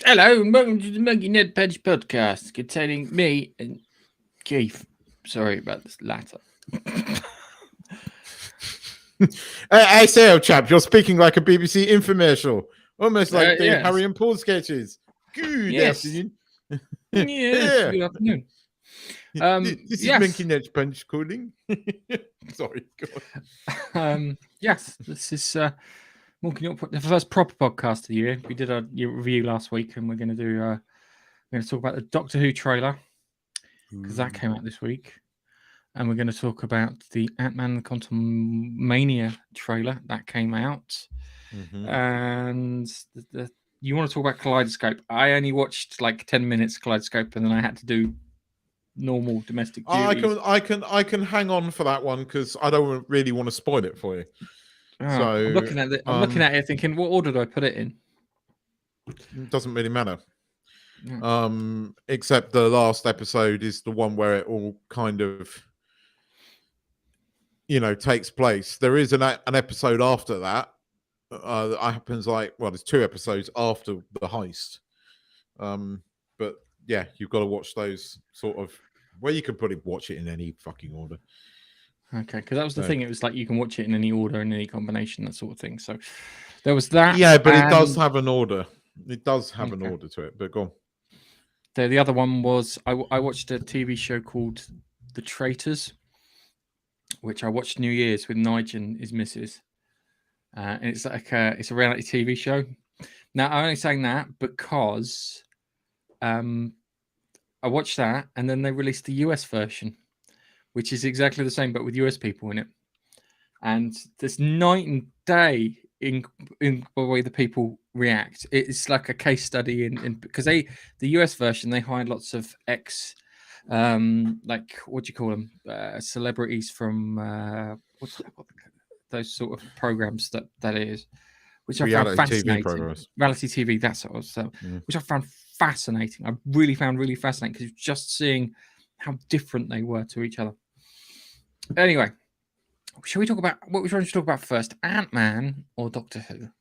Hello, and welcome to the Monkey Ned Punch podcast containing me and Keith. Sorry about this latter. I say, oh, chap, you're speaking like a BBC infomercial, almost like the yes. Harry and Paul sketches. Good afternoon. Yes, good afternoon. This is Monkey Ned Punch calling. Sorry, go on. Yes, this is the first proper podcast of the year. We did a review last week, and we're going to talk about the Doctor Who trailer because that came out this week, and we're going to talk about the Ant-Man Quantum Mania trailer that came out, and you want to talk about Kaleidoscope? I only watched like 10 minutes Kaleidoscope, and then I had to do normal domestic duties. I can hang on for that one because I don't really want to spoil it for you. So I'm looking at it thinking, what order do I put it in? It doesn't really matter. Except the last episode is the one where it all kind of, takes place. There is an episode after that. That happens there's 2 episodes after the heist. But yeah, you've got to watch those sort of. Well, you can watch it in any fucking order. Okay, because that was the thing. It was like you can watch it in any order, in any combination, that sort of thing. So there was that. Yeah, but it does have an order. It does have an order to it. But go on. The other one was I watched a TV show called The Traitors, which I watched New Year's with Nigel and his missus. And it's like it's a reality TV show. Now I'm only saying that because I watched that, and then they released the US version, which is exactly the same but with US people in it. And there's night and day in the way the people react. It's like a case study in because the US version, they hired lots of like what do you call them, celebrities from those sort of programs that is, which I found fascinating. Reality TV, that sort of stuff, which I found fascinating. I really found fascinating because just seeing how different they were to each other. Anyway, shall we talk about what we're trying to talk about first? Ant-Man or Doctor Who?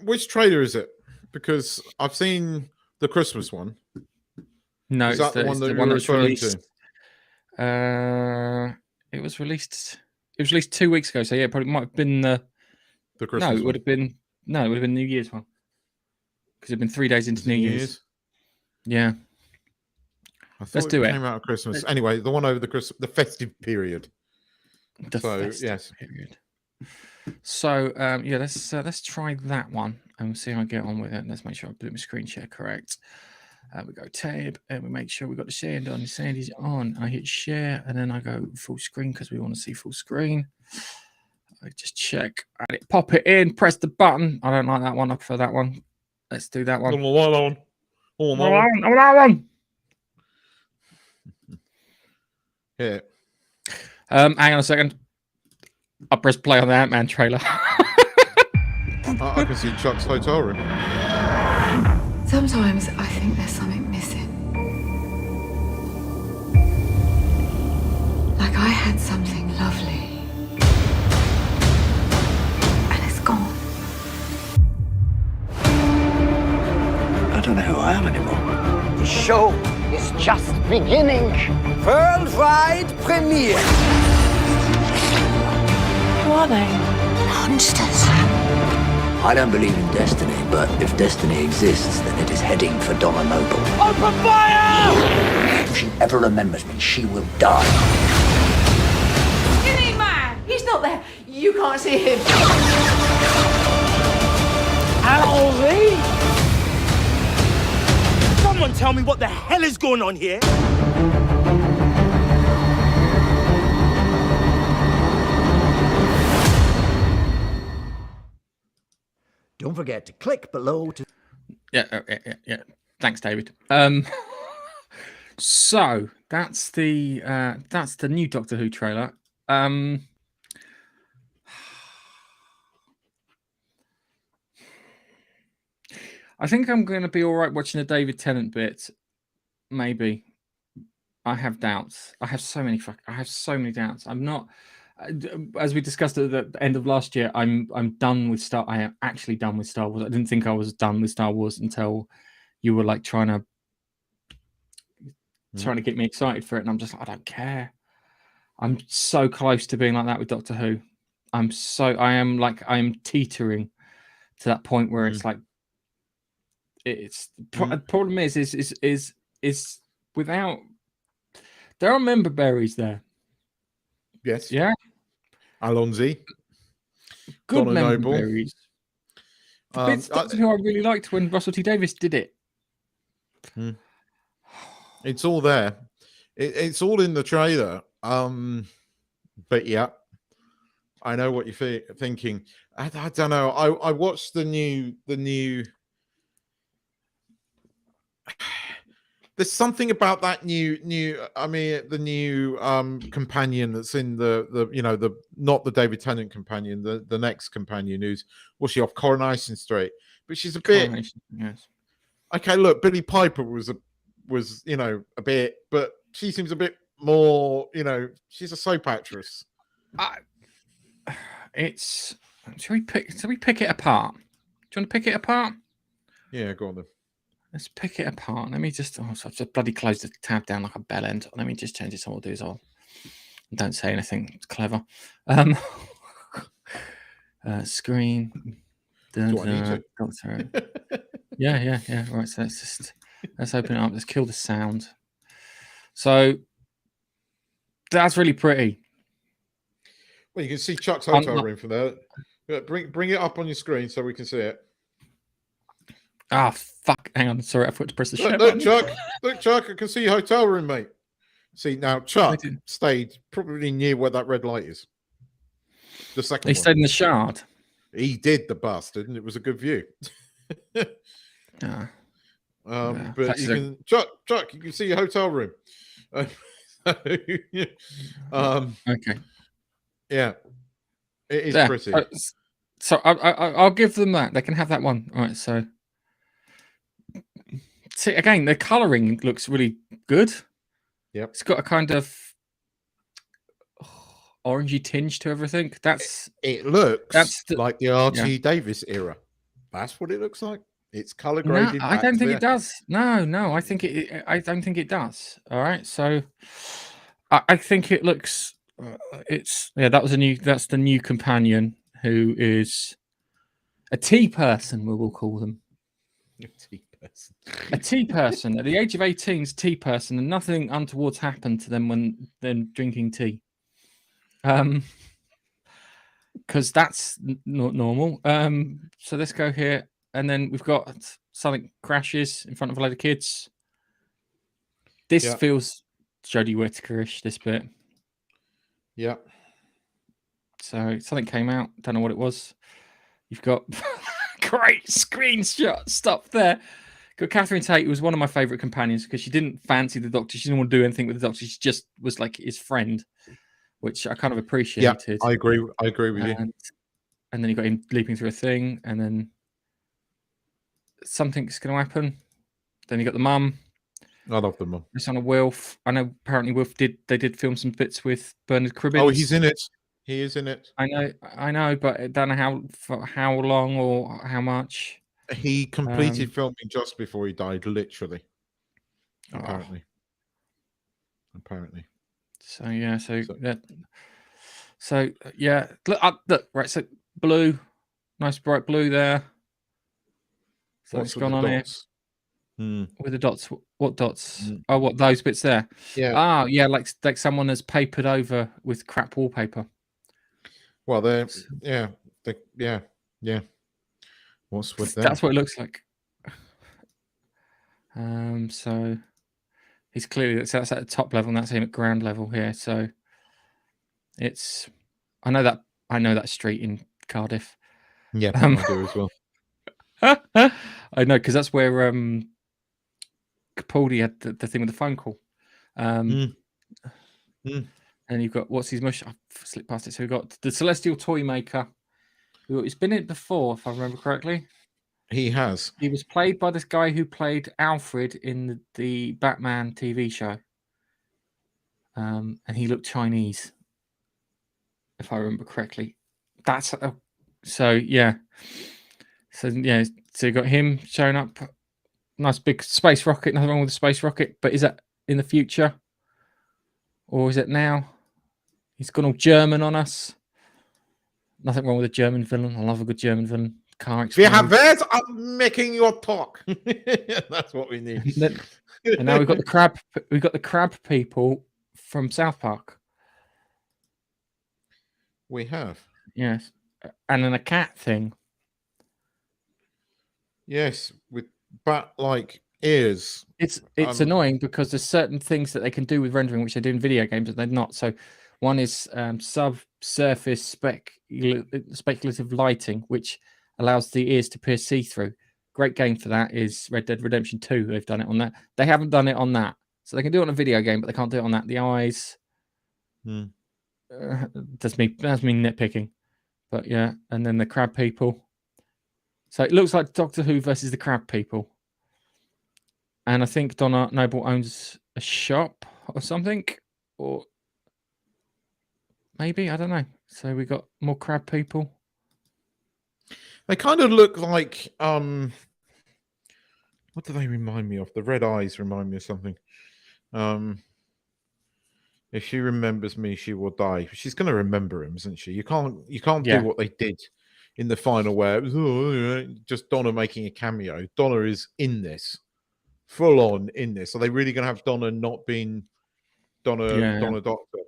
Which trailer is it? Because I've seen the Christmas one. No, is that the one that you're referring to? It was released 2 weeks ago. So yeah, probably might have been the Christmas. No, it would have been New Year's one because it'd been 3 days into New Year's. Yeah. Let's do it. Came out of Christmas. Anyway, the one over the festive period. Yes. Period. So let's try that one and we'll see how I get on with it. Let's make sure I put my screen share correct. We go tab and we make sure we got the sound on. The sound is on. I hit share and then I go full screen because we want to see full screen. I just check and pop it in. Press the button. I don't like that one. I prefer that one. Let's do that one. I want that one. Yeah. Hang on a second. I'll press play on the Ant-Man trailer. I can see Chuck's hotel room. Sometimes I think there's something missing. Like I had something lovely. And it's gone. I don't know who I am anymore. The show is just beginning. Worldwide premiere. Who are they? Monsters. I don't believe in destiny, but if destiny exists, then it is heading for Donna Noble. Open fire! If she ever remembers me, she will die. Skinny man! He's not there. You can't see him. Alvy! Someone tell me what the hell is going on here? Don't forget to click below to... Yeah. Thanks, David. So that's the new Doctor Who trailer. I think I'm going to be all right watching the David Tennant bit. Maybe. I have doubts. I have so many doubts. I'm not. as we discussed at the end of last year, I'm done with Star. I am actually done with Star Wars. I didn't think I was done with Star Wars until you were like trying to get me excited for it, and I'm just like, I don't care. I'm so close to being like that with Doctor Who. I am teetering to that point where it's like, it's problem is without, there are member berries there. Yes. Yeah. Alonzi. Good Donna member Noble. berries. The bits who I really liked when Russell T Davies did it. It's all there. It's all in the trailer. But yeah, I know what you're thinking. I don't know. I watched the new. There's something about that new. I mean, the new companion that's in the not the David Tennant companion, the next companion who's she off Coronation Street, but she's a bit. Yes. Okay, look, Billie Piper was a bit, but she seems a bit more. She's a soap actress. Shall we pick it apart? Do you want to pick it apart? Yeah, go on then. Let's pick it apart. Let me just. Oh, so I've just bloody closed the tab down like a bell end. Let me just change it. So what I'll do is don't say anything. It's clever. Screen. Do I need to? Yeah. Right. So let's open it up. Let's kill the sound. So that's really pretty. Well, you can see Chuck's hotel room from there. Yeah, bring it up on your screen so we can see it. Ah, fuck. Hang on. Sorry, I forgot to press the share button. Chuck. Look, Chuck, I can see your hotel room, mate. See, now Chuck stayed probably near where that red light is. The second one. He stayed in the Shard. He did, the bastard, and it was a good view. But you can, Chuck, you can see your hotel room. Okay. Yeah, it is pretty. So I'll give them that. They can have that one. All right. So see again, the colouring looks really good. Yep. It's got a kind of orangey tinge to everything. It looks like the R.T. Davis era. That's what it looks like. It's color graded. No, I don't think it does. No, I think I don't think it does. All right, so I think it looks. That's the new companion who is a tea person. We will call them a tea person. A tea person at the age of 18 is a tea person, and nothing untoward's happened to them when they're drinking tea. Because that's not normal. So let's go here, and then we've got something crashes in front of a load of kids. This feels Jodie Whittaker-ish, this bit. Yeah. So something came out. Don't know what it was. You've got great screenshot stuff there. Got Catherine Tate, who was one of my favourite companions because she didn't fancy the Doctor. She didn't want to do anything with the Doctor. She just was like his friend, which I kind of appreciated. Yeah, I agree with you. And then you got him leaping through a thing, and then something's going to happen. Then you got the mum. I love the mum. It's on a Wilf. I know apparently Wilf did film some bits with Bernard Cribbins. Oh, he's in it. He is in it. I know, but I don't know how long or how much. He completed filming just before he died, literally. Apparently. So yeah, so yeah. Look, right. So blue, nice bright blue there. So it's gone on here with the dots. What dots? Oh, what those bits there? Yeah. Yeah, like someone has papered over with crap wallpaper. Well, yeah. What's with that? That's what it looks like. So he's clearly that's at the top level, and that's him at ground level here. So it's I know that street in Cardiff. Yeah, I do as well. I know because that's where Capaldi had the thing with the phone call. And you've got what's his mush? I've slipped past it. So we've got the Celestial Toy Maker. He's been in it before, if I remember correctly. He has. He was played by this guy who played Alfred in the Batman TV show. And he looked Chinese. if I remember correctly. That's so yeah. So yeah, so you got him showing up. Nice big space rocket. Nothing wrong with the space rocket, but is that in the future or is it now? He's gone all German on us. Nothing wrong with a German villain. I love a good German villain. Car We have explode. words I'm making you talk. That's what we need. And now we've got the crab. We've got the crab people from South Park. We have. Yes, and then a cat thing. Yes, with bat-like ears. It's annoying because there's certain things that they can do with rendering which they do in video games and they're not. So one is subsurface speculative lighting, which allows the ears to appear see-through. Great game for that is Red Dead Redemption 2. They've done it on that. They haven't done it on that. So they can do it on a video game, but they can't do it on that. The eyes. That's me nitpicking. But yeah, and then the crab people. So it looks like Doctor Who versus the crab people. And I think Donna Noble owns a shop or something. Or maybe, I don't know. So we got more crab people. They kind of look like what do they remind me of? The red eyes remind me of something. If she remembers me, she will die. She's going to remember him, isn't she? You can't do what they did in the final, where it was just Donna making a cameo. Donna is in this, full on in this. Are they really going to have Donna not being Donna Doctor?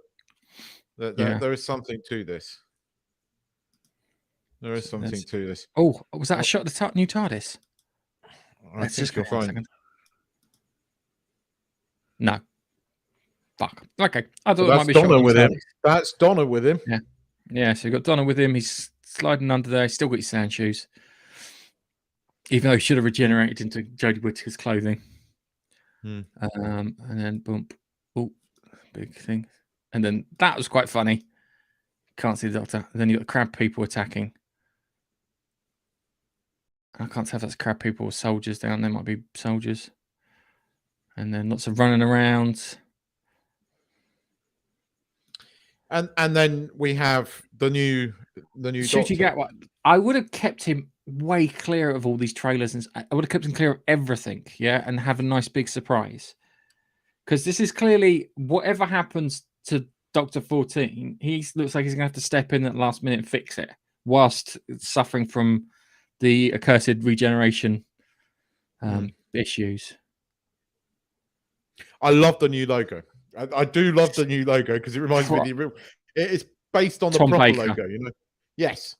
There is something to this. There is something to this. Oh, was that a shot of the new TARDIS? Let's just go find. No. Fuck. Okay. I thought So it might be Donna with him. TARDIS. That's Donna with him. Yeah. Yeah. So you got Donna with him. He's sliding under there. He's still got his sand shoes, even though he should have regenerated into Jodie Whittaker's clothing. And then boom. Oh, big thing. And then that was quite funny. Can't see the Doctor. And then you got crab people attacking. I can't tell if that's crab people or soldiers down there. Might be soldiers. And then lots of running around. And then we have the new Ncuti Gatwa. I would have kept him way clear of all these trailers, and I would have kept him clear of everything, yeah, and have a nice big surprise. Because this is clearly whatever happens to Dr. 14, he looks like he's going to have to step in at the last minute and fix it, whilst suffering from the accursed regeneration issues. I love the new logo. I do love the new logo because it reminds me of the real. It is based on the Tom proper Baker. logo, you know. Yes,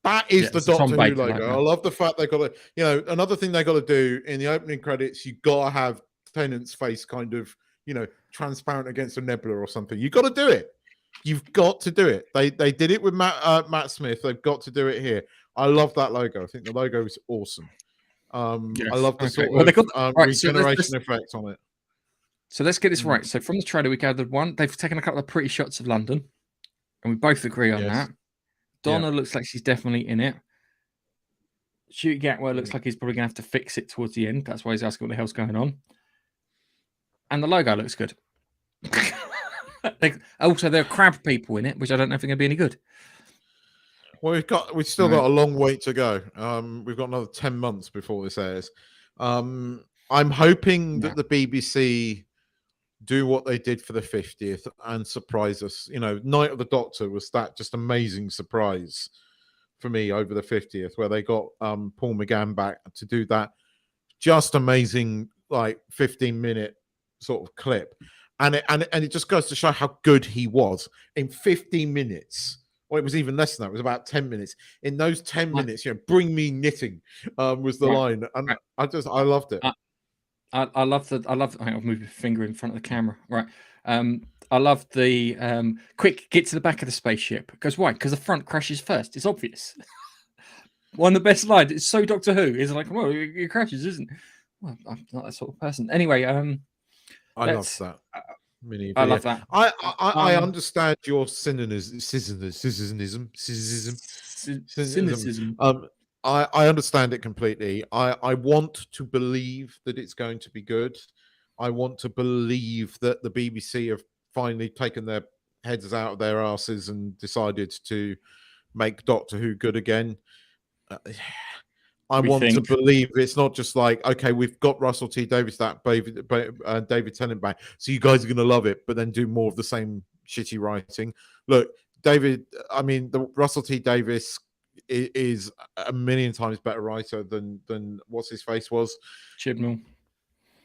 that is the Tom Doctor Who Baker logo. like that. I love the fact they got to. You know, another thing they got to do in the opening credits, you got to have Tennant's face kind of, you know, transparent against a nebula or something. You got to do it. You've got to do it. They did it with Matt Smith. They've got to do it here. I love that logo. I think the logo is awesome. I love the sort of regeneration effect on it. So let's get this right. So from the trailer, we gathered one. They've taken a couple of pretty shots of London, and we both agree on that. Donna looks like she's definitely in it. Ncuti Gatwa looks like he's probably going to have to fix it towards the end. That's why he's asking what the hell's going on. And the logo looks good. Also, there are crab people in it, which I don't know if they're going to be any good. Well, we've still got a long wait to go. We've got another 10 months before this airs. I'm hoping that the BBC do what they did for the 50th and surprise us. You know, Night of the Doctor was that just amazing surprise for me over the 50th, where they got Paul McGann back to do that just amazing, like 15-minute sort of clip, and it just goes to show how good he was in 15 minutes. Or it was even less than that. It was about 10 minutes. In those 10 minutes, you know, bring me knitting was the line, and I loved it. I love. I'll move your finger in front of the camera. Right. I love the quick get to the back of the spaceship. Because why? Because the front crashes first. It's obvious. One of the best lines. It's so Doctor Who. It's like, well, it crashes, isn't? Well, I'm not that sort of person. Anyway, I love that. I love that. I understand your cynicism. I understand it completely. I want to believe that it's going to be good. I want to believe that the BBC have finally taken their heads out of their asses and decided to make Doctor Who good again. I want to believe it's not just like, okay, we've got Russell T Davies, David Tennant back, so you guys are going to love it, but then do more of the same shitty writing. Look, the Russell T Davies is a million times better writer than what's his face was Chibnall.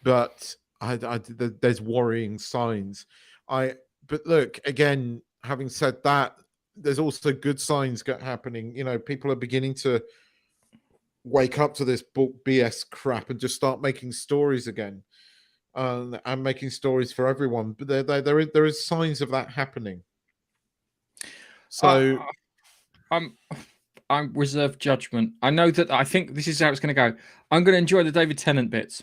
But there's worrying signs. But look, again, having said that, there's also good signs happening. You know, people are beginning to wake up to this book BS crap and just start making stories again, and making stories for everyone. But there is signs of that happening. So I'm reserved judgment. I know that I think this is how it's going to go. I'm going to enjoy the David Tennant bits.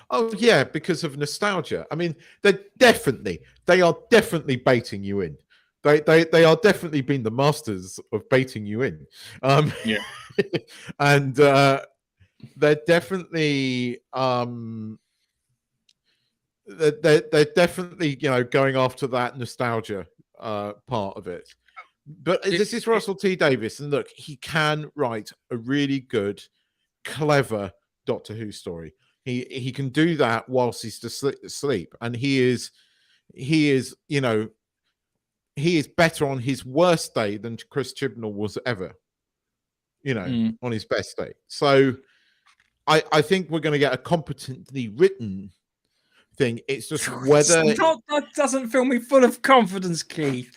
Oh yeah, because of nostalgia. I mean, they are definitely baiting you in. They are definitely being the masters of baiting you in. Yeah, and they're definitely they're definitely going after that nostalgia part of it. But this is Russell T Davies, and look, he can write a really good, clever Doctor Who story. He can do that whilst he's asleep, and he is better on his worst day than Chris Chibnall was ever, on his best day. So I think we're going to get a competently written thing. It's just whether that doesn't fill me full of confidence, Keith.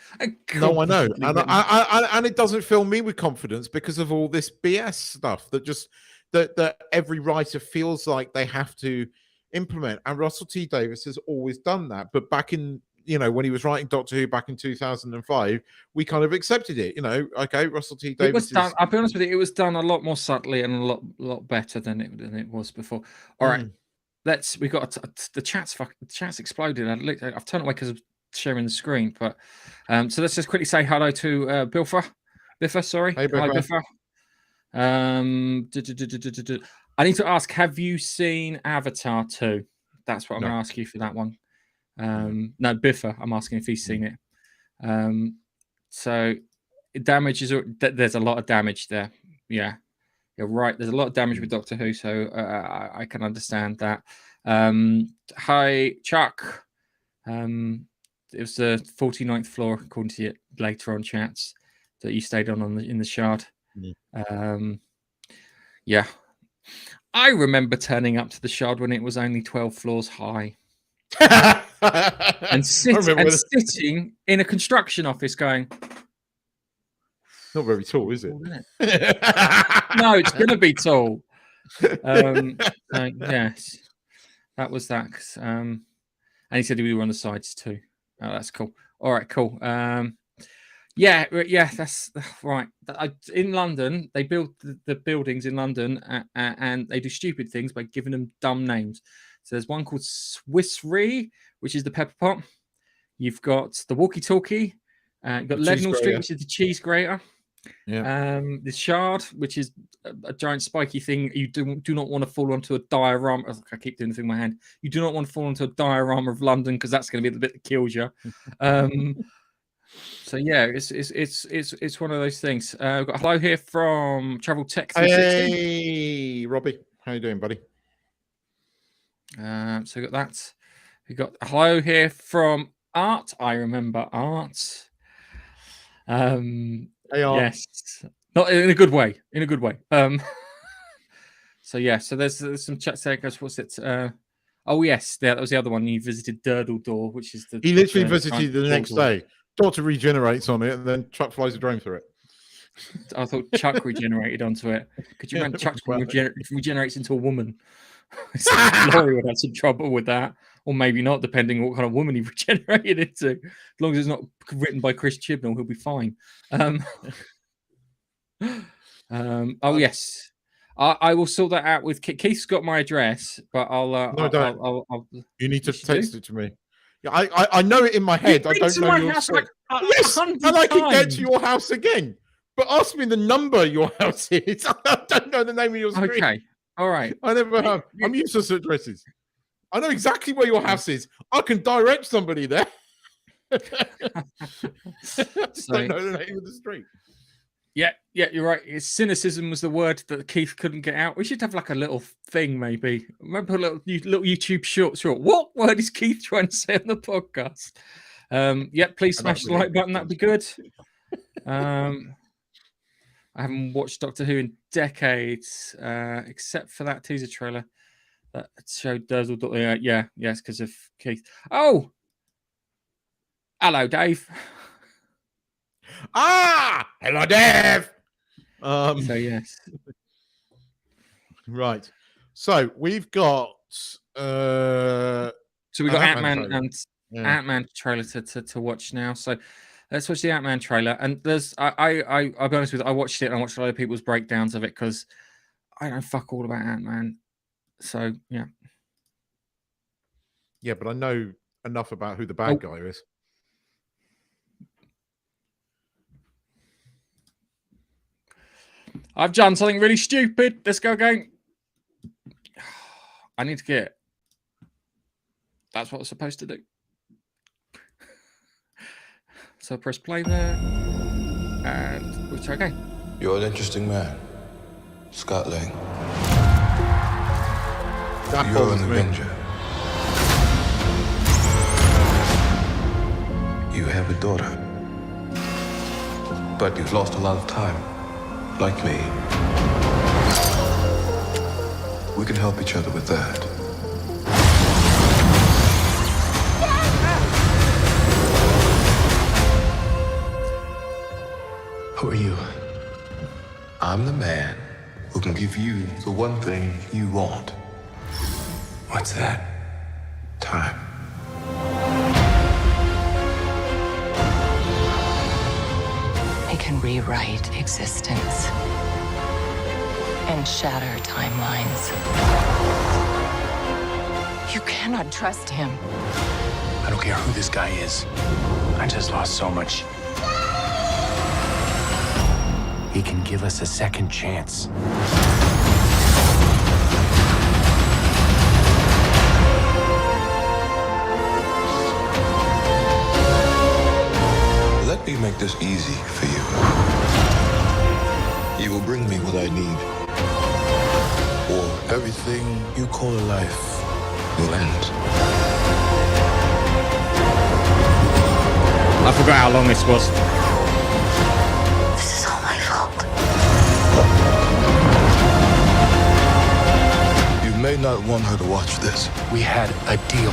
No, I know, and it doesn't fill me with confidence because of all this BS stuff that every writer feels like they have to implement. And Russell T Davies has always done that. But back in, when he was writing Doctor Who back in 2005, we kind of accepted it. Okay, Russell T Davies. It was done. I'll be honest with you, it was done a lot more subtly and a lot better than it was before. All right, we got the chat's exploded. I've turned away because of sharing the screen. But so let's just quickly say hello to Biffa. Sorry, hey, hello Biffa. I need to ask, have you seen Avatar 2? That's what I'm going to ask you for that one. No, Biffa, I'm asking if he's seen it. So damage there's a lot of damage there. Yeah, you're right. There's a lot of damage with Doctor Who, so I can understand that. Hi, Chuck. It was the 49th floor, according to you later on chats, that you stayed on in the Shard. Yeah, I remember turning up to the Shard when it was only 12 floors high, and sitting in a construction office going, not very tall, is it? No, it's going to be tall. Yes, that was that. And he said we were on the sides too. Oh, that's cool. All right, cool. Yeah, that's right. In London, they build the buildings in London, and they do stupid things by giving them dumb names. So there's one called Swiss Re, which is the pepper pot. You've got the walkie-talkie. You've got Leadenhall Street, which is the cheese grater. Yeah. The Shard, which is a giant spiky thing. You do not want to fall onto a diorama. I keep doing the thing with my hand. You do not want to fall onto a diorama of London because that's going to be the bit that kills you. So yeah, it's one of those things. We've got hello here from Travel Tech 360. Hey, Robbie, how you doing, buddy? So we got that. We got hello here from Art. I remember Art. Hey, Art. Yes, not in a good way. In a good way. So yeah, so there's some chat there. What's it? Oh yes, that was the other one. You visited Durdle Door, which is He literally visited the next day. Doctor regenerates on it, and then Chuck flies a drone through it. I thought Chuck regenerated onto it. Could you imagine Chuck regenerates into a woman? Laurie would have some trouble with that, or maybe not, depending on what kind of woman he regenerated into. As long as it's not written by Chris Chibnall, he'll be fine. Oh yes, I will sort that out with Keith's got my address, but I'll. No, don't. I'll you need to text it to me. Yeah, I know it in my head. I don't know your house. Yes, and I can get to your house again. But ask me the number your house is. I don't know the name of your street. Okay, all right. I never have. I'm useless at addresses. I know exactly where your house is. I can direct somebody there. Just don't know the name of the street. Yeah, you're right. It's cynicism was the word that Keith couldn't get out. We should have like a little thing, maybe. Remember a little YouTube short. What word is Keith trying to say on the podcast? Please smash the like button. That'd be good. I haven't watched Doctor Who in decades, except for that teaser trailer that showed Durzel. Yes, because of Keith. Oh, hello, Dave. Hello, Dave. So yes, right. So we've got. So we got Ant-Man and Yeah. Ant-Man trailer to watch now. So let's watch the Ant-Man trailer. And there's I'll be honest with you, I watched it and I watched a lot of people's breakdowns of it because I don't fuck all about Ant-Man. So yeah. Yeah, but I know enough about who the bad guy is. I've done something really stupid. Let's go again. I need to get. That's what I'm supposed to do. So press play there. And we'll try again. You're an interesting man, Scott Lang. You're an Avenger. You have a daughter. But you've lost a lot of time. Like me. We can help each other with that. Who are you? I'm the man who can give you the one thing you want. What's that? Time. It can rewrite existence and shatter timelines. You cannot trust him. I don't care who this guy is. I just lost so much. He can give us a second chance. Let me make this easy for you. You will bring me what I need. Or everything you call a life will end. I forgot how long this was. This is all my fault. You may not want her to watch this. We had a deal.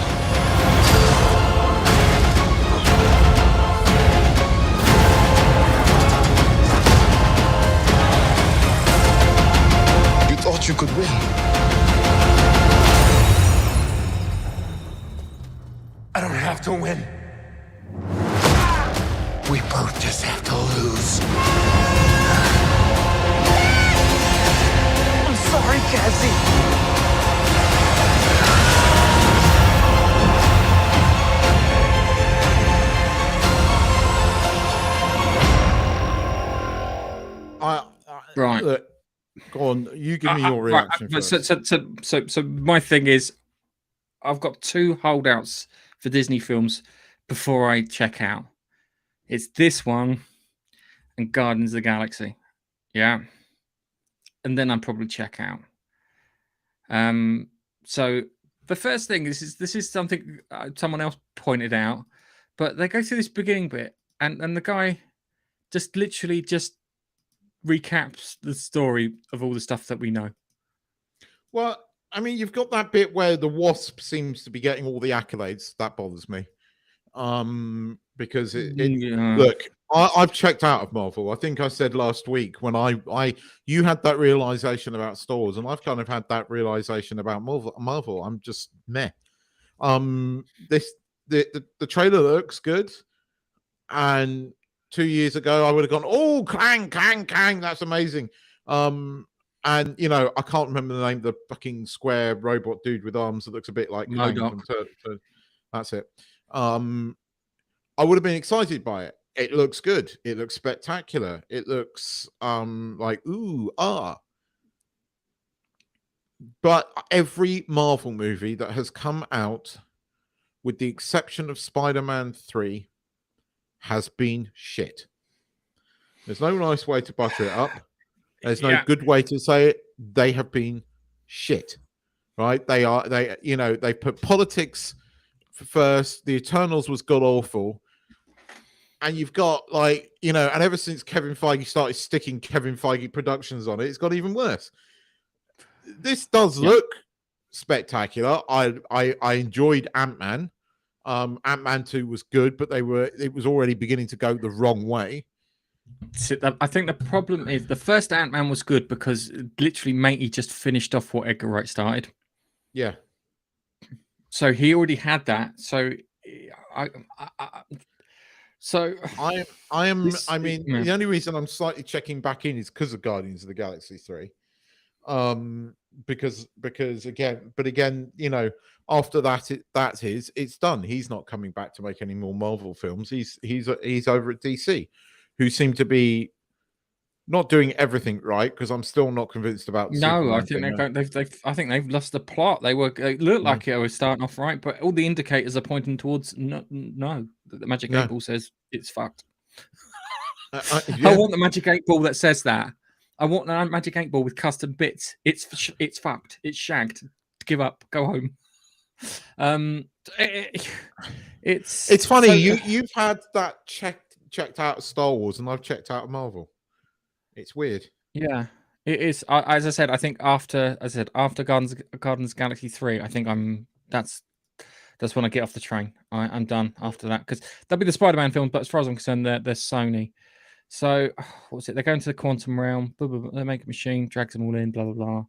You thought you could win. I don't have to win. We both just have to lose. I'm sorry, Cassie. Right. Look, go on. You give me your reaction first. So my thing is, I've got two holdouts for Disney films before I check out. It's this one and Guardians of the Galaxy. Yeah. And then I'd probably check out. So the first thing is this is something someone else pointed out, but they go through this beginning bit and the guy just literally just recaps the story of all the stuff that we know. Well, I mean, you've got that bit where the Wasp seems to be getting all the accolades. That bothers me. Because look, I've checked out of Marvel. I think I said last week when you had that realization about Star Wars, and I've kind of had that realization about Marvel. I'm just meh. The trailer looks good, and 2 years ago I would have gone, oh, clang, clang, clang, that's amazing. And you know, I can't remember the name of the fucking square robot dude with arms that looks a bit like Kang. That's it. I would have been excited by it. It looks good. It looks spectacular. It looks like ooh, ah. But every Marvel movie that has come out, with the exception of Spider-Man 3 has been shit. There's no nice way to butter it up. There's no Yeah. good way to say it. They have been shit, right? They put politics first. The Eternals was god awful. And you've got and ever since Kevin Feige started sticking Kevin Feige Productions on it, it's got even worse. This does look spectacular. I enjoyed Ant-Man. Ant-Man 2 was good, but it was already beginning to go the wrong way. I think the problem is the first Ant-Man was good because literally Matey just finished off what Edgar Wright started. Yeah. So he already had that. So the only reason I'm slightly checking back in is because of Guardians of the Galaxy 3. Because again, after that, it's done. He's not coming back to make any more Marvel films. He's over at DC, who seem to be not doing everything right, because I'm still not convinced about. No, I think I think they've lost the plot. They looked like it was starting off right, but all the indicators are pointing towards no. The Magic 8 Ball says it's fucked. I want the Magic 8 Ball that says that. I want a Magic 8 Ball with custom bits. It's fucked. It's shagged. Give up. Go home. It's funny. You've had that checked out of Star Wars, and I've checked out of Marvel. It's weird. Yeah, it is. As I said, I think after Guardians of the Galaxy 3, I think that's when I get off the train. I'm done after that, because that'll be the Spider-Man film. But as far as I'm concerned, they're Sony. So what's it? They're going to the quantum realm. Blah, blah, blah, they make a machine, drags them all in. Blah blah blah.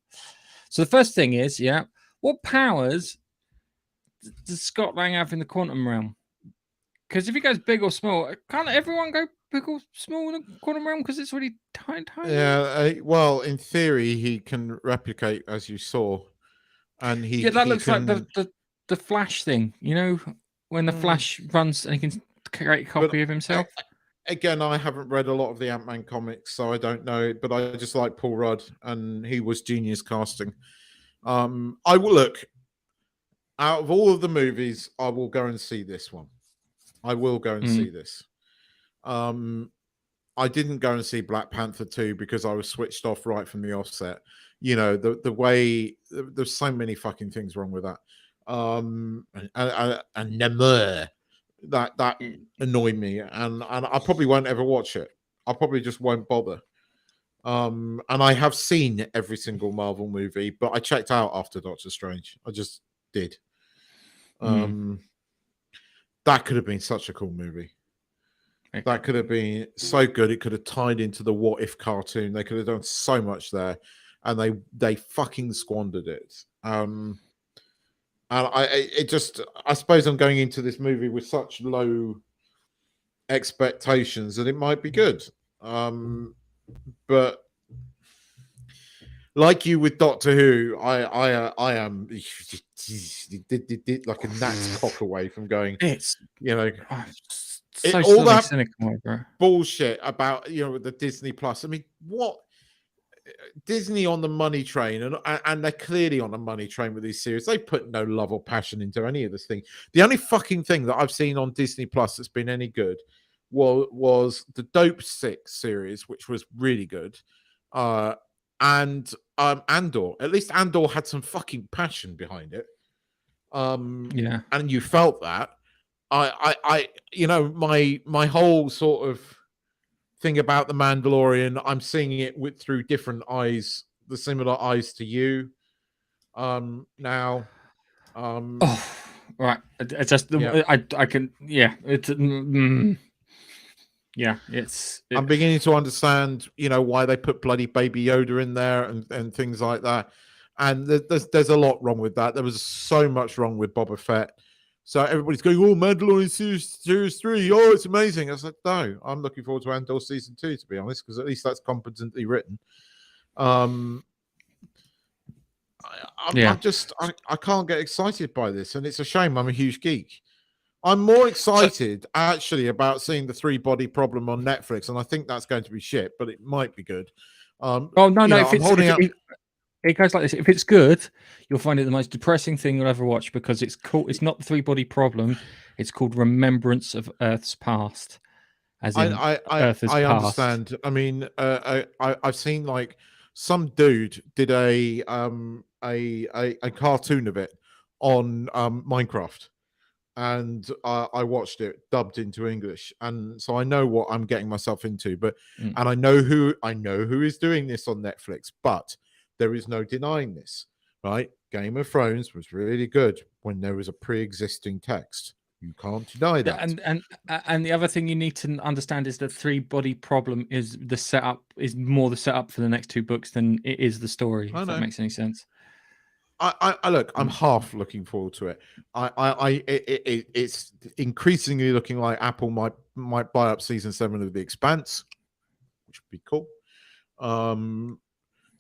So the first thing is, what powers does Scott Lang have in the quantum realm? Because if he goes big or small, can't everyone go big or small in the quantum realm? Because it's really tiny. Yeah. Well, in theory, he can replicate, as you saw, and looks like the Flash thing. You know, when the Flash runs and he can create a copy of himself. Again, I haven't read a lot of the Ant-Man comics, so I don't know. But I just like Paul Rudd, and he was genius casting. I will look. Out of all of the movies, I will go and see this one. I will go and see this. I didn't go and see Black Panther 2 because I was switched off right from the offset. You know, the way there's so many fucking things wrong with that. And Namor, that annoyed me, and I probably won't ever watch it. I probably just won't bother. And I have seen every single Marvel movie, but I checked out after Doctor Strange. I just did. That could have been such a cool movie. That could have been so good. It could have tied into the What If cartoon. They could have done so much there, and they fucking squandered it. And I suppose I'm going into this movie with such low expectations that it might be good. But like you with Doctor Who, I am like a gnat's cock away from going. It's all that cynical, bullshit about the Disney Plus. I mean, what Disney on the money train, and they're clearly on a money train with these series. They put no love or passion into any of this thing. The only fucking thing that I've seen on Disney Plus that's been any good was the Dope 6 series, which was really good. And Andor. At least Andor had some fucking passion behind it. And you felt that. I my whole sort of thing about the Mandalorian, I'm seeing it through different eyes, the similar eyes to you. Now. Right. I can. Yeah. It's. Yeah, I'm beginning to understand, why they put bloody Baby Yoda in there and things like that. And there's a lot wrong with that. There was so much wrong with Boba Fett. So everybody's going, oh, Mandalorian series 3, oh, it's amazing. I said, no, I'm looking forward to Andor season 2, to be honest, because at least that's competently written. I can't get excited by this, and it's a shame. I'm a huge geek. I'm more excited actually about seeing the 3-Body Problem on Netflix, and I think that's going to be shit, but it might be good. It goes like this. If it's good, you'll find it the most depressing thing you'll ever watch, because it's called. It's not the 3-Body Problem. It's called Remembrance of Earth's Past. as in I Earth has passed. understand. I mean, I've seen like some dude did a cartoon of it on Minecraft, and I watched it dubbed into English, and so I know what I'm getting myself into. But and I know who is doing this on Netflix, but there is no denying this, right? Game of Thrones was really good when there was a pre-existing text. You can't deny that. And the other thing you need to understand is the three-body problem is the setup is more the setup for the next two books than it is the story. If that makes any sense. I look. I'm half looking forward to it. It's increasingly looking like Apple might buy up season 7 of The Expanse, which would be cool.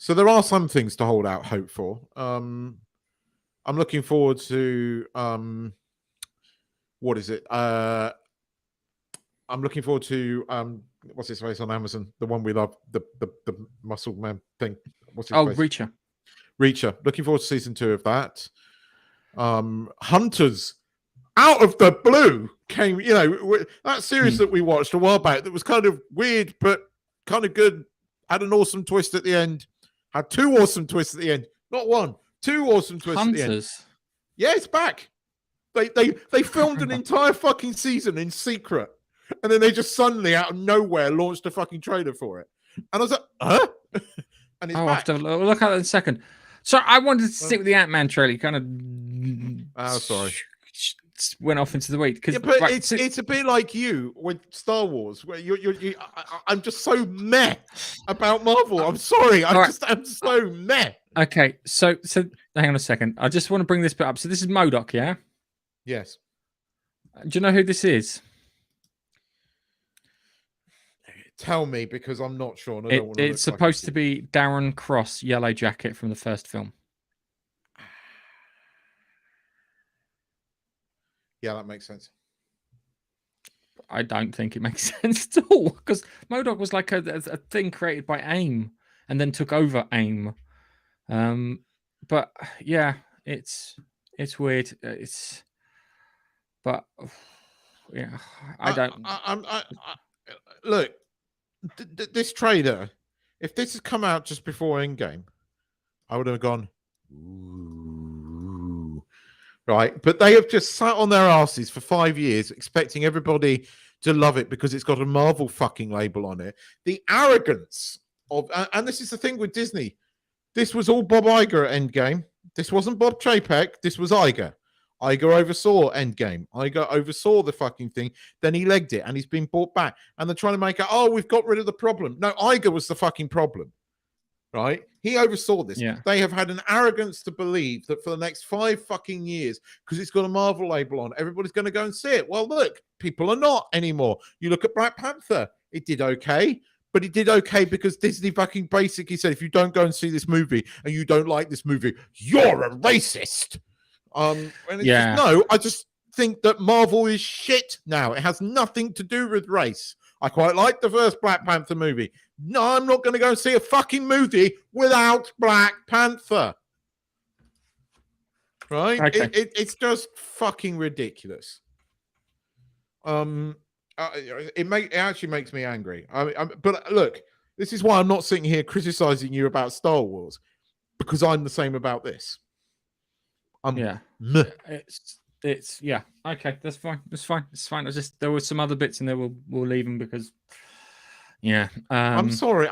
So there are some things to hold out hope for. I'm looking forward to what is it? I'm looking forward to what's his face on Amazon, the one we love, the muscle man thing. What's his face? Reacher. Looking forward to season 2 of that. Hunters, out of the blue, came. You know, that series that we watched a while back that was kind of weird but kind of good. Had an awesome twist at the end. Had 2 awesome twists at the end. Not one, 2 awesome twists at the end. Yeah, it's back. They filmed an entire fucking season in secret, and then they just suddenly out of nowhere launched a fucking trailer for it. And I was like, huh? And it's I'll back. have to look at it in a second. So I wanted to stick with the Ant-Man trailer. You kind of sorry, went off into the weed because it's a bit like you with Star Wars, where I'm just so meh about Marvel. I'm sorry, I'm so meh. Okay, so hang on a second. I just want to bring this bit up. So this is MODOK, yeah? Yes. Do you know who this is? Tell me, because I'm not sure. And It's supposed to be Darren Cross, Yellow Jacket from the first film. Yeah, that makes sense. I don't think it makes sense at all, because MODOK was like a thing created by AIM and then took over AIM. But yeah, it's weird. But yeah, I don't. Look, this trailer. If this had come out just before Endgame, I would have gone, ooh, right. But they have just sat on their asses for 5 years, expecting everybody to love it because it's got a Marvel fucking label on it. The arrogance of, and this is the thing with Disney. This was all Bob Iger at Endgame. This wasn't Bob Chapek. This was Iger. Iger oversaw Endgame. Iger oversaw the fucking thing. Then he legged it, and he's been brought back. And they're trying to make it, oh, we've got rid of the problem. No, Iger was the fucking problem, right? He oversaw this. Yeah. They have had an arrogance to believe that for the next 5 fucking years, because it's got a Marvel label on, everybody's going to go and see it. Well, look, people are not anymore. You look at Black Panther. It did okay. But it did okay because Disney fucking basically said, if you don't go and see this movie and you don't like this movie, you're a racist. And it's just, no, I just think that Marvel is shit now. It has nothing to do with race. I quite like the first Black Panther movie. No, I'm not going to go and see a fucking movie without Black Panther. Right? Okay. It's just fucking ridiculous. It actually makes me angry. But look, this is why I'm not sitting here criticizing you about Star Wars, because I'm the same about this. It's yeah. Okay, that's fine. It's fine. I just, there were some other bits in there. We'll leave them because yeah. I'm sorry.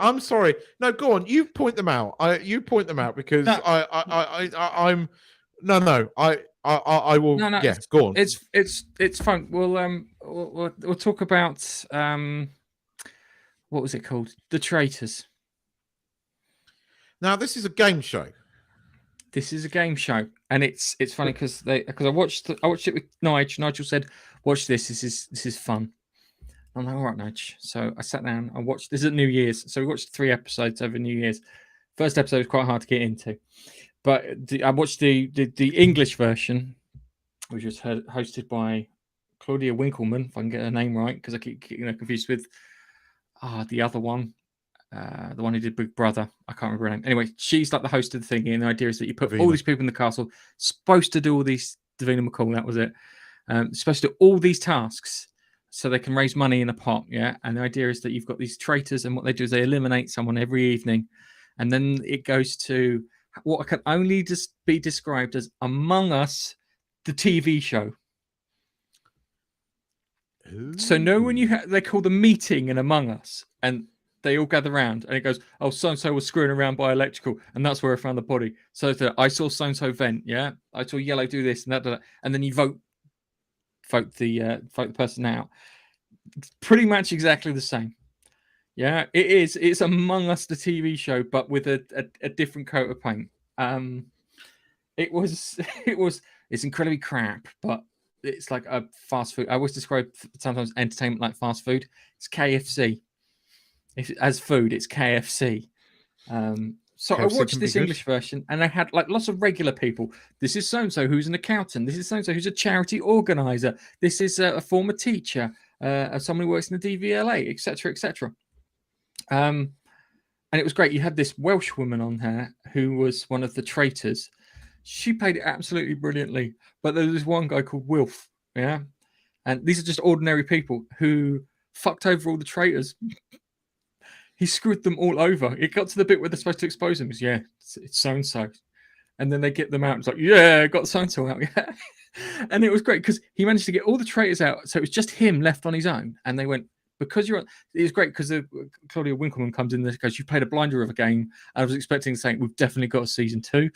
No, go on. You point them out. You point them out because I'm no. I will. No, yes, go on. It's fun. We'll talk about what was it called? The Traitors. Now this is a game show. This is a game show, and it's funny because I watched it with Nigel. Nigel said, "Watch this. This is fun." I'm like, "All right, Nigel." So I sat down. I watched. This is at New Year's, so we watched 3 episodes over New Year's. First episode was quite hard to get into, but I watched the English version, which was hosted by Claudia Winkleman, if I can get her name right, because I keep confused with the other one. The one who did Big Brother. I can't remember her name. Anyway, she's like the host of the thing, and the idea is that you put all these people in the castle, supposed to do all these, Davina McCall, that was it. Supposed to do all these tasks. so they can raise money in a pot. Yeah, and the idea is that you've got these traitors, and what they do is they eliminate someone every evening, and then it goes to what can only just be described as Among Us, the TV show. So when they call the meeting in Among Us, and they all gather around, and it goes, "Oh, so and so was screwing around by electrical, and that's where I found the body." So I saw so and so vent, yeah. I saw Yellow do this and that, and then you vote the person out. It's pretty much exactly the same. Yeah, it is. It's Among Us, the TV show, but with a different coat of paint. It's incredibly crap, but it's like a fast food. I always describe sometimes entertainment like fast food. It's KFC. As food, it's KFC. So KFC I watched this good. English version, and I had like lots of regular people. This is so and so who's an accountant. This is so and so who's a charity organizer. This is a former teacher, someone who works in the DVLA, etc., etc. And it was great. You had this Welsh woman on here who was one of the traitors. She played it absolutely brilliantly. But there was this one guy called Wilf, yeah? And these are just ordinary people who fucked over all the traitors. He screwed them all over. It got to the bit where they're supposed to expose them. Yeah, it's so-and-so. And then they get them out. It's like, yeah, got so-and-so out, yeah. And it was great because he managed to get all the traitors out. So it was just him left on his own. And they went, because you're on, it was great because Claudia Winkleman comes in there and goes, "You played a blinder of a game." I was expecting to say, "We've definitely got a season 2."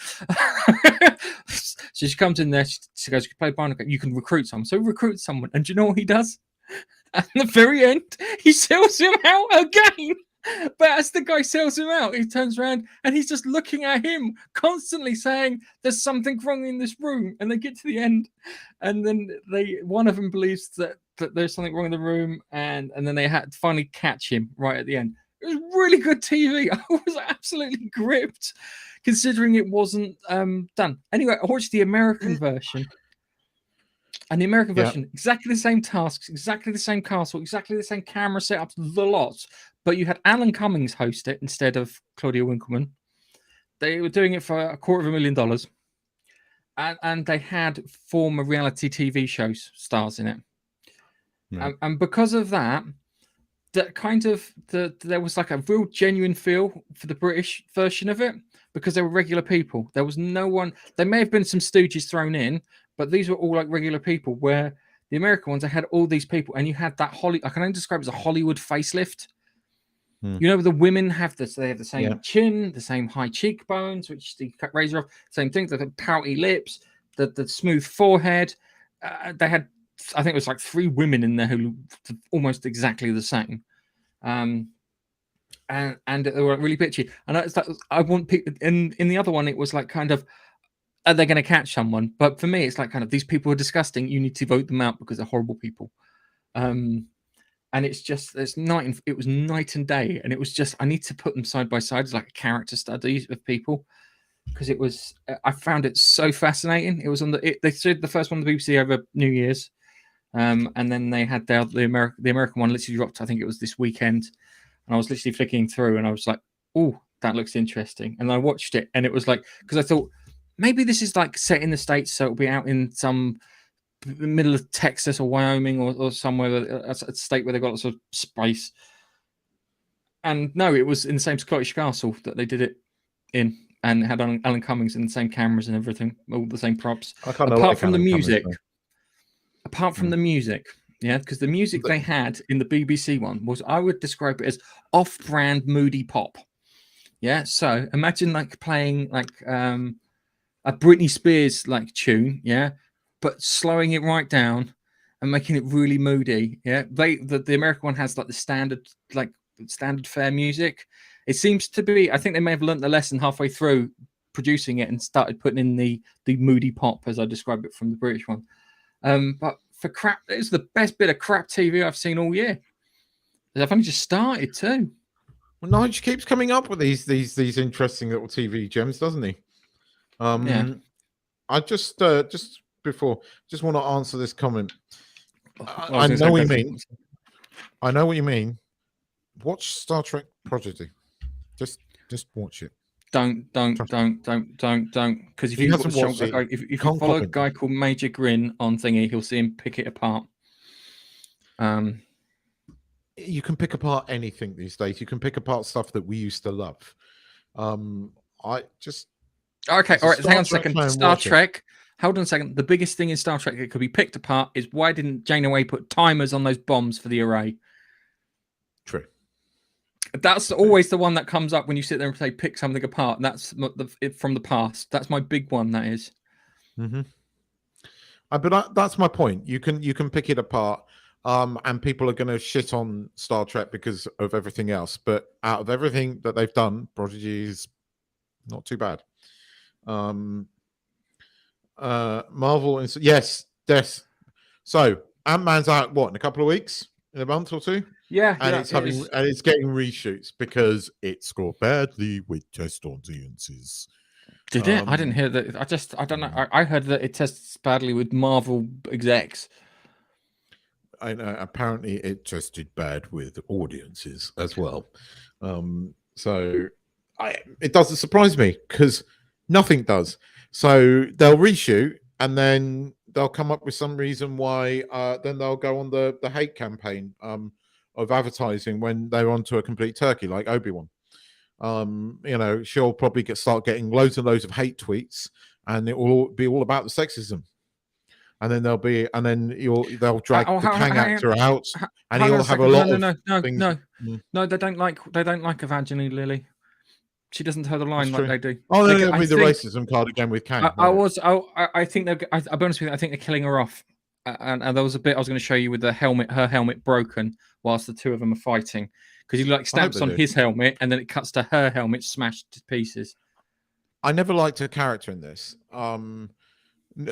So she comes in there, she goes, "You play a blinder game, you can recruit someone." So he recruits someone, and do you know what he does? At the very end, he sells him out again. But as the guy sells him out, he turns around and he's just looking at him, constantly saying, "There's something wrong in this room." And they get to the end, and then one of them believes that there's something wrong in the room, and then they had to finally catch him right at the end. It was really good TV. I was absolutely gripped, considering it wasn't done. Anyway, I watched the American version. And the American version, exactly the same tasks, exactly the same castle, exactly the same camera setups, the lots. But you had Alan Cummings host it instead of Claudia Winkleman. They were doing it for $250,000. And they had former reality TV shows stars in it. Yeah. And because of that, there was like a real genuine feel for the British version of it, because they were regular people. There was no one. There may have been some stooges thrown in, but these were all like regular people. Where the American ones, I had all these people, and you had that I can only describe it as a Hollywood facelift. You know, the women have this. They have the same chin, the same high cheekbones, which the razor off. Same thing. The pouty lips, the smooth forehead. They had, I think it was like 3 women in there who looked almost exactly the same. And they were really bitchy. And it's like, I want people in the other one, it was like kind of, are they going to catch someone? But for me, it's like kind of, these people are disgusting. You need to vote them out because they're horrible people. And it's just, it was night and day. And it was just, I need to put them side by side as like a character study of people, because I found it so fascinating. It was they did the first one on the BBC over New Year's. And then they had the American one literally dropped, I think it was this weekend. And I was literally flicking through and I was like, "Oh, that looks interesting." And I watched it, and it was like, because I thought maybe this is like set in the States, so it'll be out in some middle of Texas or Wyoming or somewhere, a state where they've got lots of space. And no, it was in the same Scottish castle that they did it in, and had Alan Cummings and the same cameras and everything, all the same props. Apart from the music. Apart from the music. Yeah, because the music they had in the BBC one was, I would describe it as off-brand moody pop. Yeah, so imagine like playing like a Britney Spears like tune, yeah, but slowing it right down and making it really moody. Yeah, the American one has like the standard fare music. It seems to be, I think they may have learnt the lesson halfway through producing it and started putting in the moody pop, as I described it from the British one. But for crap, it's the best bit of crap TV I've seen all year. I've only just started too. Well, Nigel keeps coming up with these interesting little TV gems, doesn't he? Yeah. I just before want to answer this comment. I know what you mean. I know what you mean. Watch Star Trek Prodigy. Just watch it. Don't. Because if you follow a guy called Major Grin on thingy, he'll see him pick it apart. You can pick apart anything these days. You can pick apart stuff that we used to love. I just Okay, as a all right. Hang on a Star Trek second. fan Star watching- Trek. Hold on a second. The biggest thing in Star Trek that could be picked apart is why didn't Janeway put timers on those bombs for the array? True. That's always the one that comes up when you sit there and say pick something apart. And that's from the past. That's my big one. That is. Mm-hmm. But that's my point. You can pick it apart, and people are going to shit on Star Trek because of everything else. But out of everything that they've done, Prodigy is not too bad. Marvel is yes. So Ant-Man's out in a couple of weeks, in a month or two. Yeah, and yeah, it's getting reshoots because it scored badly with test audiences. Did it? I didn't hear that. I don't know. I heard that it tests badly with Marvel execs. I know. Apparently, it tested bad with audiences as well. So it doesn't surprise me because nothing does. So they'll reshoot and then they'll come up with some reason why. Then they'll go on the hate campaign of advertising when they're onto a complete turkey, like Obi-Wan. She'll probably start getting loads and loads of hate tweets, and it will be all about the sexism. And then they'll drag the Kang actor out, and he'll have a lot of things. No, they don't like Evangeline Lilly. She doesn't toe the line like they do. Oh, then it'll be the racism card again with Kang. I think I'll be honest with you. I think they're killing her off. And there was a bit I was going to show you with her helmet broken whilst the two of them are fighting, because he stamps on his helmet and then it cuts to her helmet smashed to pieces. I never liked her character in this. And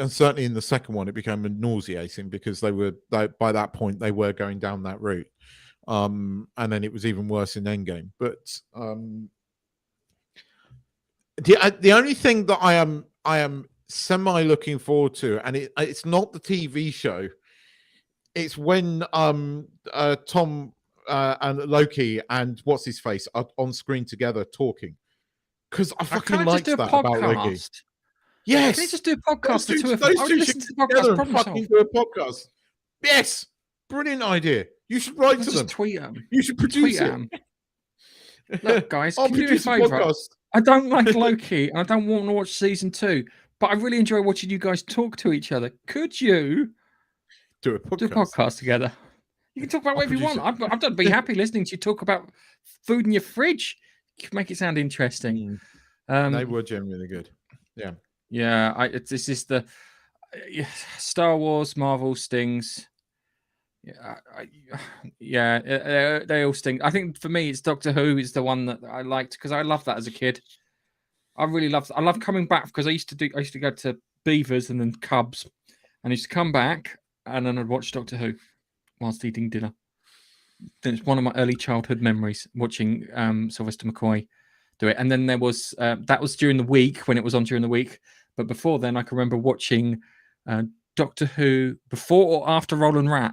certainly in the second one, it became nauseating because by that point they were going down that route. And then it was even worse in Endgame. But the only thing that I am semi looking forward to, and it's not the TV show, it's when Tom and Loki and what's his face are on screen together talking, because I fucking like that about Loki. Yes, can you just do a podcast? Those two should get together and fucking do a podcast. Yes, brilliant idea. You should write to them. Tweet them. You should produce it. Look, guys, can you do me a favour? I don't like Loki, and I don't want to watch season 2. But I really enjoy watching you guys talk to each other. Could you do a podcast together? You can talk about whatever you want. I'd be happy listening to you talk about food in your fridge. You can make it sound interesting. They were genuinely good. Yeah. Yeah. This is the Star Wars, Marvel stings. Yeah. They all sting. I think for me, it's Doctor Who is the one that I liked because I loved that as a kid. I love coming back because I used to go to Beavers and then Cubs, and I used to come back and then I'd watch Doctor Who whilst eating dinner. It's one of my early childhood memories watching Sylvester McCoy do it. And then there was that was during the week when it was on during the week. But before then, I can remember watching Doctor Who before or after Roland Rat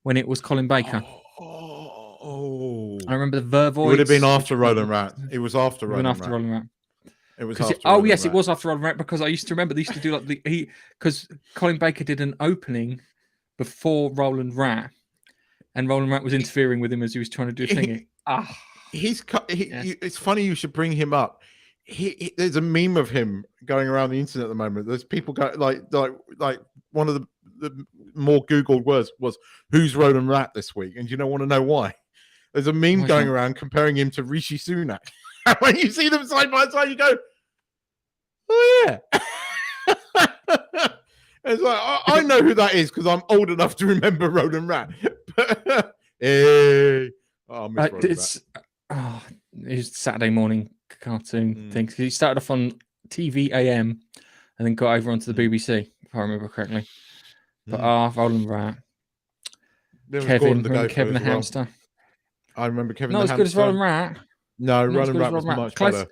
when it was Colin Baker. Oh, I remember the Vervoids. It would have been after Roland Rat. It was after Roland Rat. It was after Roland Rat. It was after Roland Rat because I used to remember they used to do because Colin Baker did an opening before Roland Rat, and Roland Rat was interfering with him as he was trying to do a thing. It's funny you should bring him up. There's a meme of him going around the internet at the moment. There's people go like one of the more Googled words was "Who's Roland Rat this week?" And you don't want to know why. There's a meme going around comparing him to Rishi Sunak. And when you see them side by side, you go, "Oh yeah." It's like I know who that is because I'm old enough to remember Roland Rat. Hey, it's Saturday morning cartoon thing. He started off on TV AM and then got over onto the BBC, if I remember correctly. But Roland Rat, Kevin the hamster. I remember Kevin. Not the as good as hamster. Roland Rat. No, Roland Rat was much better.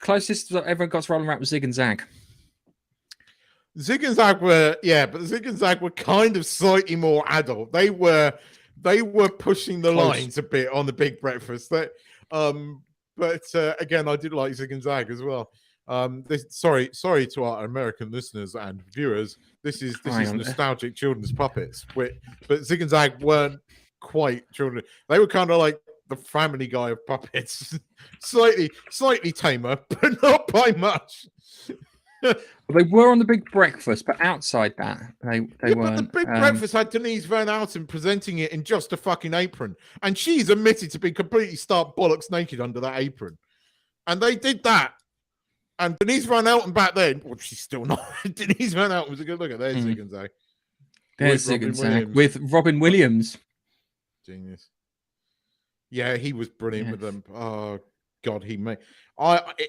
Closest that everyone got to Roland Rat was Zig and Zag. Zig and Zag were, but Zig and Zag were kind of slightly more adult. They were pushing the lines a bit on the Big Breakfast. But again, I did like Zig and Zag as well. Sorry to our American listeners and viewers. This is nostalgic children's puppets, but Zig and Zag weren't quite children. They were kind of like the Family Guy of puppets, slightly tamer, but not by much. They were on the Big Breakfast, but outside that, they weren't. But the Big Breakfast had Denise Van Outen presenting it in just a fucking apron, and she's admitted to be completely stark bollocks naked under that apron, and they did that. And Denise Van Outen back then, well, she's still not. Denise Van Outen was a good looker. There's Zig and Zag. There's Zig and Zag with Robin Williams. Genius. Yeah, he was brilliant with them. Oh God,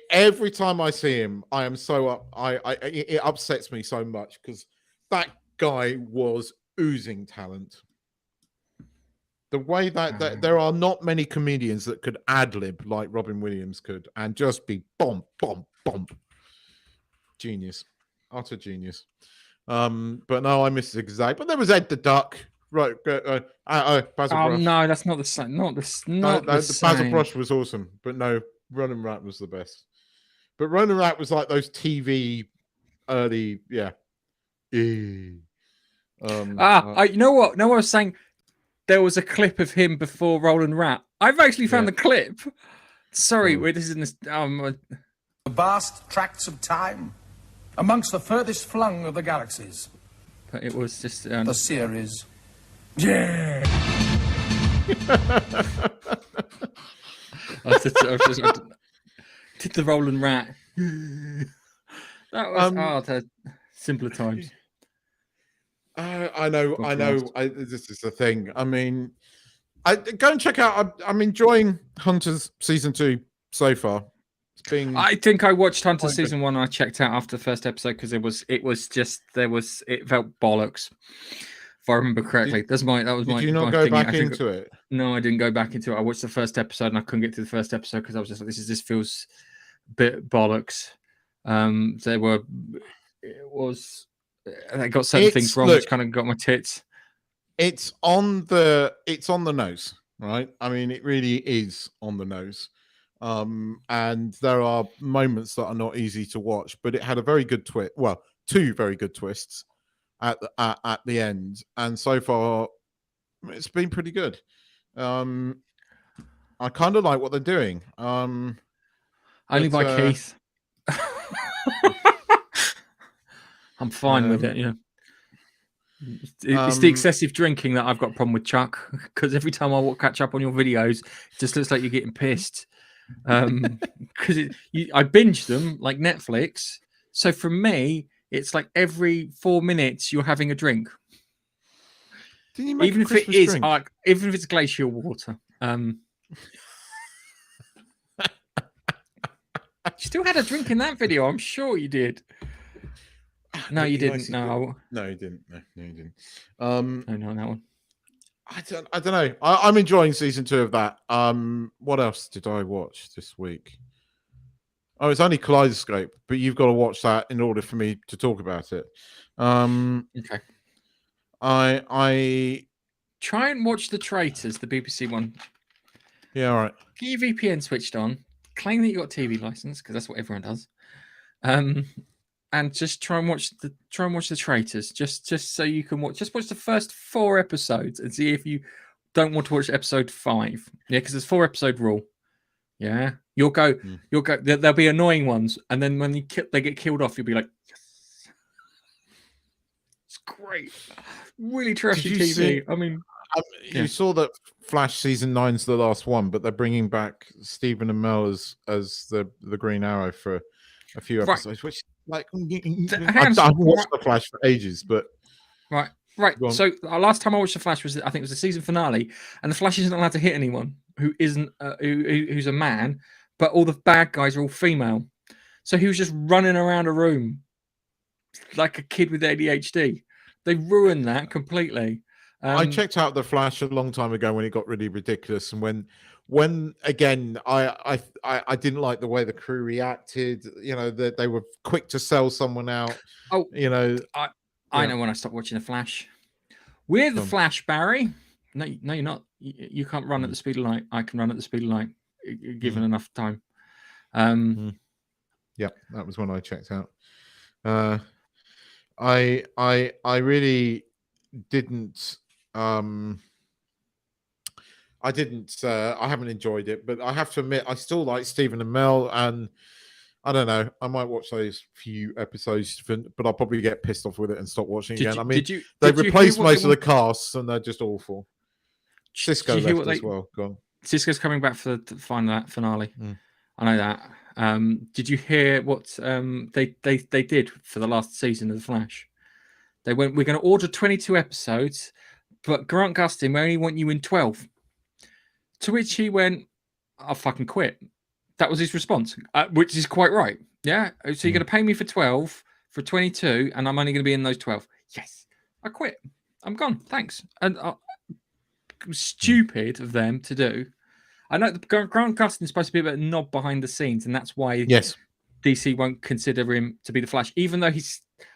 every time I see him, I am so up. It upsets me so much because that guy was oozing talent. The way that there are not many comedians that could ad-lib like Robin Williams could and just be bomb. Genius. Utter genius. But no, I miss Zig Zag. But there was Ed the Duck. Right. Basil Brush. No, that's not the same. The Basil Brush was awesome. But no, Ronan Rat was the best. But Ronan Rat was like those TV early, yeah. You know what? No, I was saying there was a clip of him before Roland Rat. I've actually found the clip. Sorry, this is in this. The vast tracts of time amongst the furthest flung of the galaxies. But it was just the series. Yeah. I did the Roland Rat. That was simpler times. I know. This is the thing. I mean, go and check out. I'm enjoying Hunters season 2 so far. I think I watched Hunter season 1 and I checked out after the first episode because it felt bollocks. If I remember correctly, did you not go back into it? No, I didn't go back into it. I watched the first episode and I couldn't get to the first episode because I was just like, this feels a bit bollocks. I got certain things wrong, which kind of got my tits. It's on the nose, right? I mean, it really is on the nose. And there are moments that are not easy to watch, but it had a very good twist. Well, 2 very good twists at the end, and so far it's been pretty good. I kind of like what they're doing. Only by Keith. I'm fine with it. Yeah. It's the excessive drinking that I've got a problem with, Chuck. Because every time I catch up on your videos, it just looks like you're getting pissed. Because I binge them like Netflix. So for me, it's like every 4 minutes you're having a drink. Even if it's glacial water. You still had a drink in that video. I'm sure you did. No, you didn't. No, you didn't. No, you didn't. No, that one. I don't know. I'm enjoying season 2 of that. What else did I watch this week? Oh, it's only Kaleidoscope, but you've got to watch that in order for me to talk about it. Okay. I try and watch The Traitors, the BBC one. Yeah, all right. Get your VPN switched on. Claim that you got a TV license because that's what everyone does. And just try and watch the Traitors. Just so you can watch the first 4 episodes and see if you don't want to watch episode 5. Yeah, because there's 4 episode rule. Yeah, you'll go. There'll be annoying ones, and then when they get killed off, you'll be like, yes, it's great, really trashy TV. You saw that Flash season 9's the last one, but they're bringing back Stephen Amell as the Green Arrow for a few episodes, which like I've watched the Flash for ages, but right. So last time I watched the Flash was the season finale, and the Flash isn't allowed to hit anyone who isn't who's a man, but all the bad guys are all female. So he was just running around a room like a kid with ADHD. They ruined that completely. I checked out the Flash a long time ago when it got really ridiculous, and when again I didn't like the way the crew reacted. You know, that they were quick to sell someone out. Oh, you know, I know when I stopped watching the Flash. We're the Flash, Barry. No, you're not. You can't run at the speed of light. I can run at the speed of light, given enough time. Yeah, that was when I checked out. I really didn't. I didn't. I haven't enjoyed it, but I have to admit, I still like Stephen Amell, and I don't know. I might watch those few episodes, but I'll probably get pissed off with it and stop watching again. I mean, they've replaced most of the casts, and they're just awful. Cisco left as well. Gone. Cisco's coming back for the finale. I know that. Did you hear what they did for the last season of The Flash? They went, we're going to order 22 episodes, but Grant Gustin, we only want you in 12. To which he went, I'll fucking quit. That was his response, which is quite right. Yeah. So you're going to pay me for 12, for 22, and I'm only going to be in those 12. Yes. I quit. I'm gone. Thanks. And stupid of them to do. I know Grant Gustin is supposed to be a bit of a knob behind the scenes, and that's why DC won't consider him to be the Flash, even though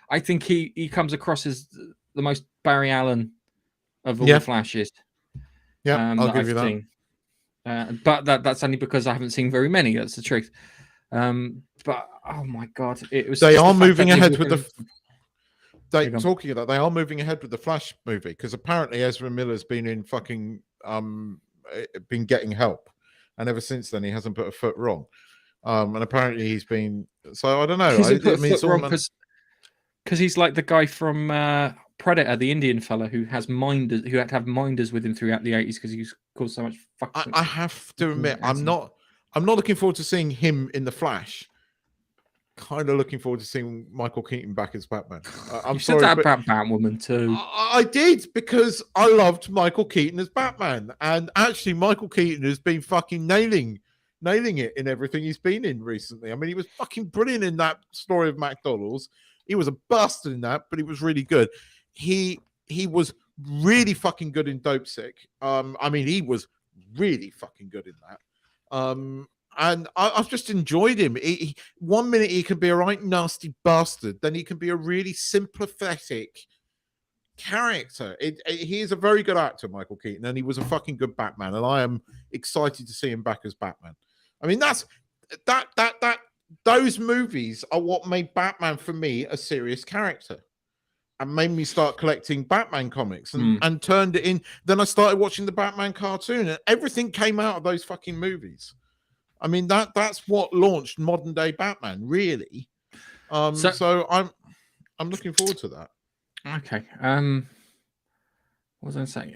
I think he comes across as the most Barry Allen of all the Flashes. Yeah, I'll give you that. But that's only because I haven't seen very many. That's the truth. But oh my god, it was. They are moving ahead with the. They are moving ahead with the Flash movie because apparently Ezra Miller's been in fucking been getting help, and ever since then he hasn't put a foot wrong. And apparently he's been. So I don't know. Because he's like the guy from Predator, the Indian fella who has minders, who had to have minders with him throughout the 80s because he's caused so much fucking. I have to admit, I'm not looking forward to seeing him in the Flash. Kind of looking forward to seeing Michael Keaton back as Batman. I'm said that about Batwoman too. I did because I loved Michael Keaton as Batman, and actually Michael Keaton has been fucking nailing it in everything he's been in recently. I mean, he was fucking brilliant in that Story of McDonald's. He was a bastard in that, but he was really good. He was really fucking good in Dope Sick. I mean, he was really fucking good in that. And I've just enjoyed him. 1 minute he can be a right nasty bastard, then he can be a really sympathetic character. He is a very good actor, Michael Keaton, and he was a fucking good Batman. And I am excited to see him back as Batman. I mean, those movies are what made Batman for me a serious character, and made me start collecting Batman comics and turned it in. Then I started watching the Batman cartoon, and everything came out of those fucking movies. I mean, that's what launched modern day Batman, really. So I'm looking forward to that. Okay. What was I saying?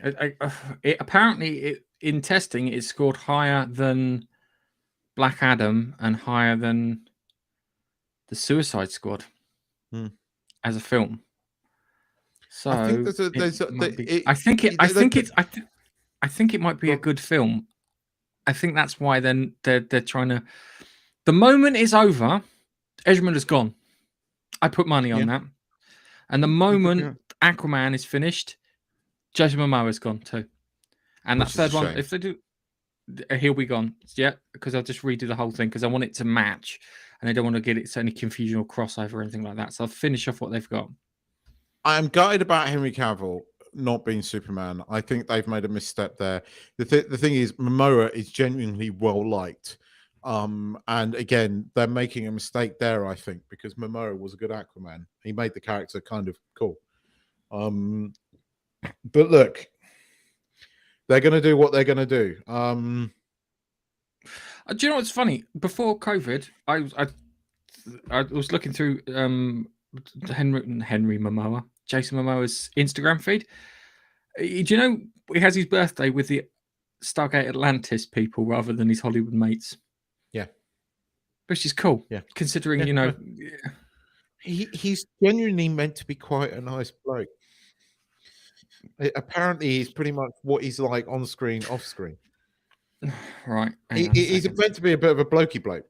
Apparently, in testing, it scored higher than Black Adam and higher than the Suicide Squad as a film. So I think it might be a good film. I think that's why then they're trying to. The moment is over, Ezra Miller's gone. I put money on that. And the moment Aquaman is finished, Jason Momoa's gone too. And that third one, if they do, he'll be gone. Yeah, because I'll just redo the whole thing because I want it to match, and I don't want to get it to any confusion or crossover or anything like that. So I'll finish off what they've got. I am gutted about Henry Cavill not being Superman. I think they've made a misstep there. The thing is, Momoa is genuinely well liked. And again, they're making a mistake there, I think, because Momoa was a good Aquaman. He made the character kind of cool. But look, they're going to do what they're going to do. Do you know what's funny? Before COVID, I was looking through Henry Momoa, Jason Momoa's Instagram feed. Do you know he has his birthday with the Stargate Atlantis people rather than his Hollywood mates? Yeah. Which is cool. Yeah. Considering, you know. He's genuinely meant to be quite a nice bloke. Apparently, he's pretty much what he's like on screen, off screen. Right. He's meant to be a bit of a blokey bloke,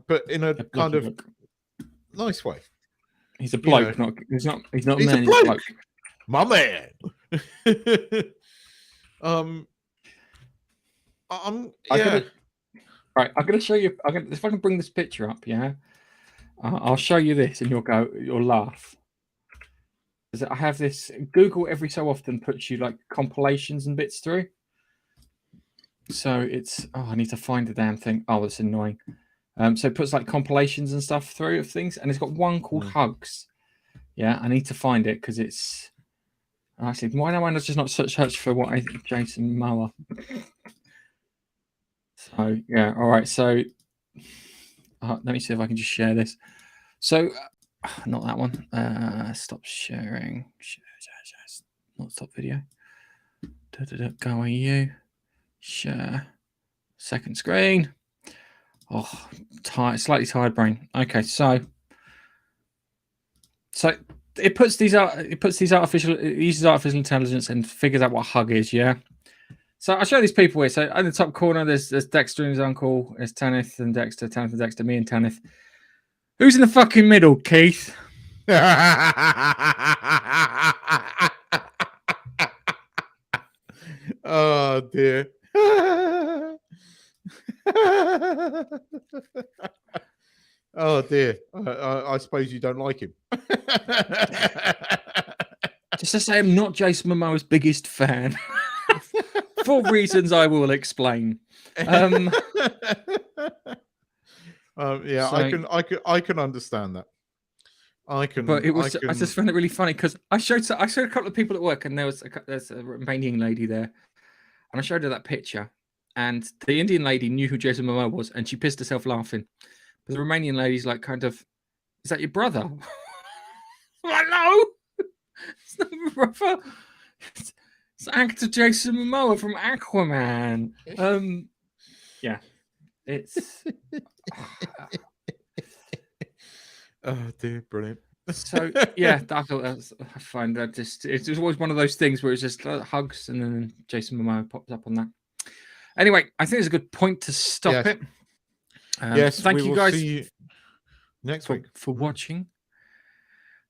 but in a kind of nice way. He's a bloke, he's not a man, he's a bloke. My man. I'm gonna show you. If I can bring this picture up, yeah, I'll show you this, and you'll laugh. I have this. Google every so often puts you like compilations and bits through. So it's. Oh, I need to find the damn thing. Oh, it's annoying. So it puts like compilations and stuff through of things, and it's got one called Hugs. Yeah, I need to find it because it's actually why am I just not search for what I think Jason Momoa? So yeah, all right. So let me see if I can just share this. So not that one. Stop sharing. Not stop video. Go on you. Share. Second screen. Oh, tired, slightly tired brain. Okay, so it puts these out. It uses artificial intelligence and figures out what a hug is. Yeah. So I'll show these people here. So in the top corner, there's Dexter and his uncle. There's Tanith and Dexter. Tanith and Dexter. Me and Tanith. Who's in the fucking middle, Keith? Oh dear. Oh dear. I suppose you don't like him. Just to say, I'm not Jason Momoa's biggest fan. For reasons I will explain. Yeah, So- I can understand that. I can. But it was. I can... just found it really funny because I showed a couple of people at work, and there's a Romanian lady there, and I showed her that picture, and the Indian lady knew who Jason Momoa was, and she pissed herself laughing. But the Romanian lady's like, kind of, is that your brother? I'm like, no, it's not my brother. It's actor Jason Momoa from Aquaman. Yeah, it's. Oh dear, brilliant. So yeah, I thought I find that it's always one of those things where it's just hugs and then Jason Momoa pops up on that. Anyway, I think it's a good point to stop it. Yes, thank you guys see you next week for watching.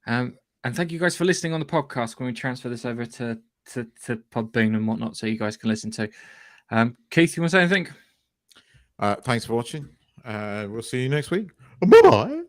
And thank you guys for listening on the podcast when we transfer this over to Podbean and whatnot, so you guys can listen to. Keith, you want to say anything? Thanks for watching. We'll see you next week. Bye bye.